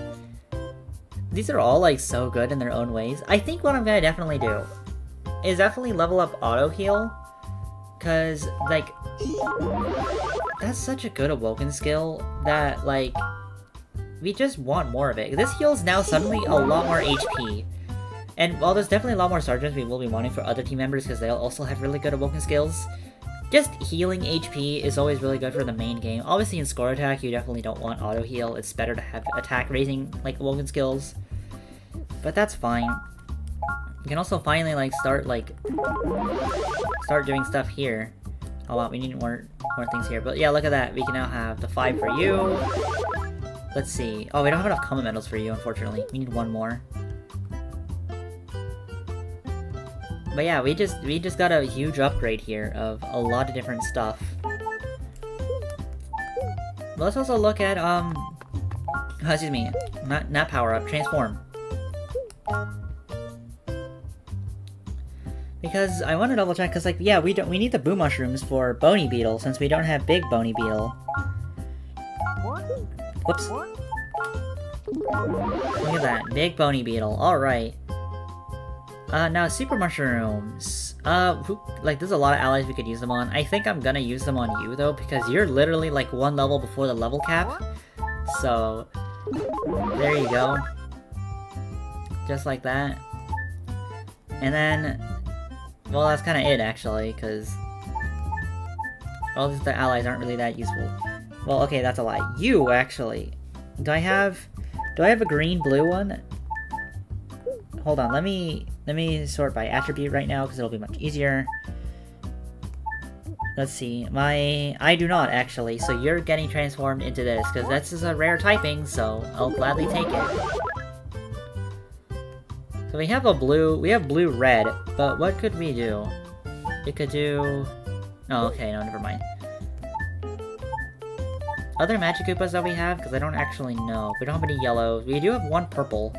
these are all like so good in their own ways. I think what I'm gonna definitely do is definitely level up auto heal, because, like, that's such a good awoken skill that, like, we just want more of it. This heals now suddenly a lot more HP. And while there's definitely a lot more sergeants we will be wanting for other team members because they'll also have really good awoken skills, just healing HP is always really good for the main game. Obviously in score attack you definitely don't want auto heal, it's better to have attack raising like awoken skills. But that's fine. We can also finally, like, start doing stuff here. Oh wow, we need more things here. But yeah, look at that. We can now have the 5 for you. Let's see. Oh, we don't have enough common medals for you, unfortunately. We need 1 more. But yeah, we just got a huge upgrade here of a lot of different stuff. Let's also look at, excuse me, not power up, transform. Because I want to double check, because like, yeah, we need the boo mushrooms for Bony Beetle, since we don't have Big Bony Beetle. Whoops. Look at that, Big Bony Beetle, alright. Now Super Mushrooms. Like, there's a lot of allies we could use them on. I think I'm gonna use them on you, though, because you're literally, like, 1 level before the level cap. So, there you go. Just like that. And then, well, that's kind of it, actually, because all the allies aren't really that useful. Well, okay, that's a lie. You, actually. Do I have a green-blue one? Hold on, let me sort by attribute right now, because it'll be much easier. Let's see, I do not, actually, so you're getting transformed into this, because this is a rare typing, so I'll gladly take it. So we have blue-red, but what could we do? We could do... Oh, okay, no, never mind. Other Magic Koopas that we have, because I don't actually know. We don't have any yellows. We do have 1 purple.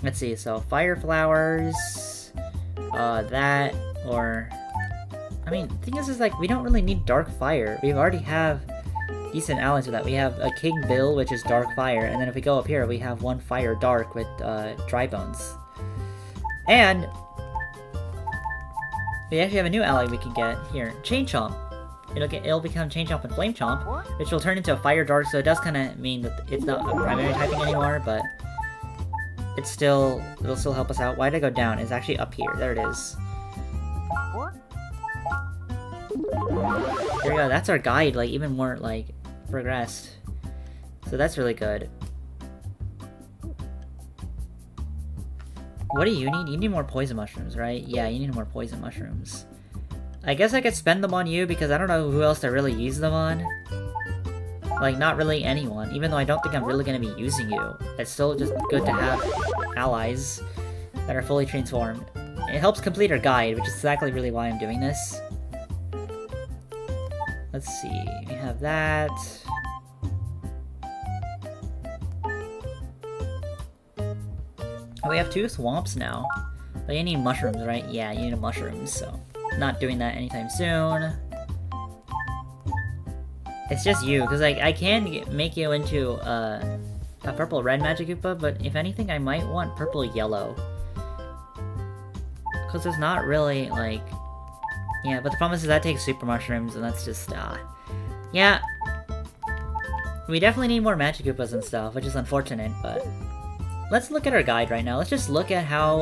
Let's see, so Fire Flowers... that, or... I mean, the thing is like, we don't really need Dark Fire. We already have decent allies with that. We have a King Bill, which is Dark Fire, and then if we go up here, we have 1 Fire Dark with Dry Bones. And we actually have a new ally we can get here, Chain Chomp. It'll become Chain Chomp and Flame Chomp, which will turn into a Fire Dark, so it does kind of mean that it's not a primary typing anymore, but it'll still help us out. Why did I go down? It's actually up here. There it is. There we go. That's our guide, like, even more, like, progressed. So that's really good. What do you need? You need more poison mushrooms, right? Yeah, you need more poison mushrooms. I guess I could spend them on you because I don't know who else to really use them on. Like, not really anyone. Even though I don't think I'm really going to be using you. It's still just good to have allies that are fully transformed. It helps complete our guide, which is exactly really why I'm doing this. Let's see, we have that. Oh, we have 2 swamps now. But you need mushrooms, right? Yeah, you need mushrooms, so not doing that anytime soon. It's just you, because like, I can make you into a purple-red Magic Koopa, but if anything, I might want purple-yellow. Because there's not really, like... Yeah, but the problem is that takes super mushrooms, and that's just, yeah. We definitely need more Magic Koopas and stuff, which is unfortunate, but... Let's look at our guide right now. Let's just look at how,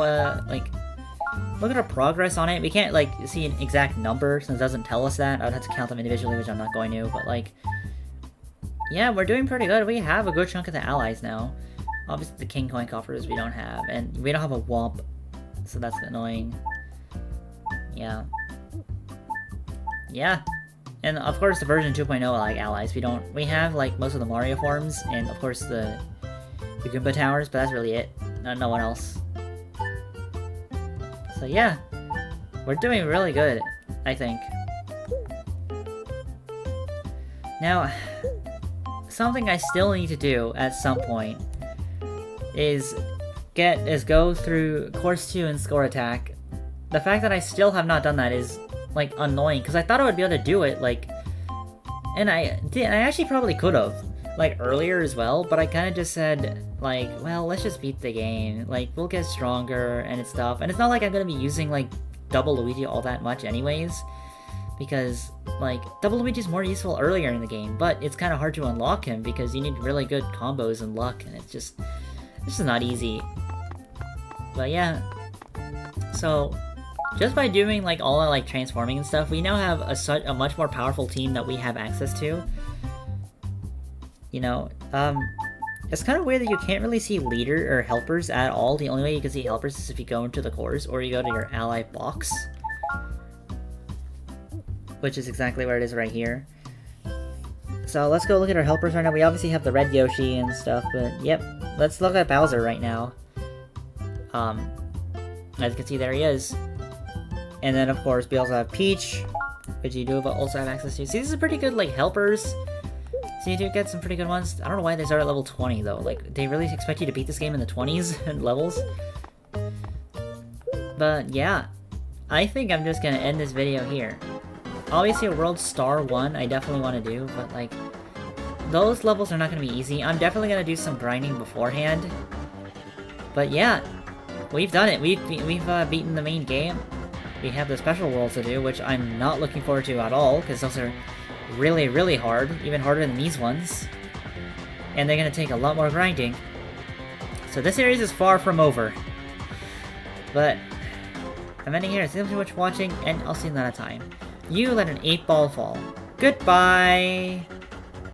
look at our progress on it. We can't, like, see an exact number, since it doesn't tell us that. I would have to count them individually, which I'm not going to, but, like... Yeah, we're doing pretty good. We have a good chunk of the allies now. Obviously, the King Coin Coffers we don't have, and we don't have a Womp, so that's annoying. Yeah. Yeah. And, of course, the version 2.0, like, allies. We have, like, most of the Mario forms, and, of course, the Goomba Towers, but that's really it. No one else. So yeah, we're doing really good, I think. Now, something I still need to do at some point is go through Course 2 and Score Attack. The fact that I still have not done that is, like, annoying, because I thought I would be able to do it, like, and I actually probably could have, like, earlier as well, but I kind of just said, like, well, let's just beat the game, like, we'll get stronger and stuff, and it's not like I'm gonna be using, like, Double Luigi all that much anyways, because, like, Double Luigi's more useful earlier in the game, but it's kind of hard to unlock him because you need really good combos and luck, and it's just not easy. But yeah, so just by doing, like, all the, like, transforming and stuff, we now have a much more powerful team that we have access to. You know, It's kind of weird that you can't really see leader or helpers at all. The only way you can see helpers is if you go into the cores or you go to your ally box. Which is exactly where it is right here. So let's go look at our helpers right now. We obviously have the red Yoshi and stuff, but yep. Let's look at Bowser right now. As you can see, there he is. And then, of course, we also have Peach, which you do also have access to. See, this is pretty good, like, helpers. So you do get some pretty good ones. I don't know why they start at level 20, though. Like, they really expect you to beat this game in the 20s and levels. But, yeah. I think I'm just gonna end this video here. Obviously, a World Star 1 I definitely want to do, but, like, those levels are not gonna be easy. I'm definitely gonna do some grinding beforehand. But, yeah. We've done it. We've beaten the main game. We have the special worlds to do, which I'm not looking forward to at all, because those are really, really hard. Even harder than these ones. And they're gonna take a lot more grinding. So this series is far from over. But I'm ending here. Thank you so much for watching, and I'll see you another time. You let an 8-ball fall. Goodbye!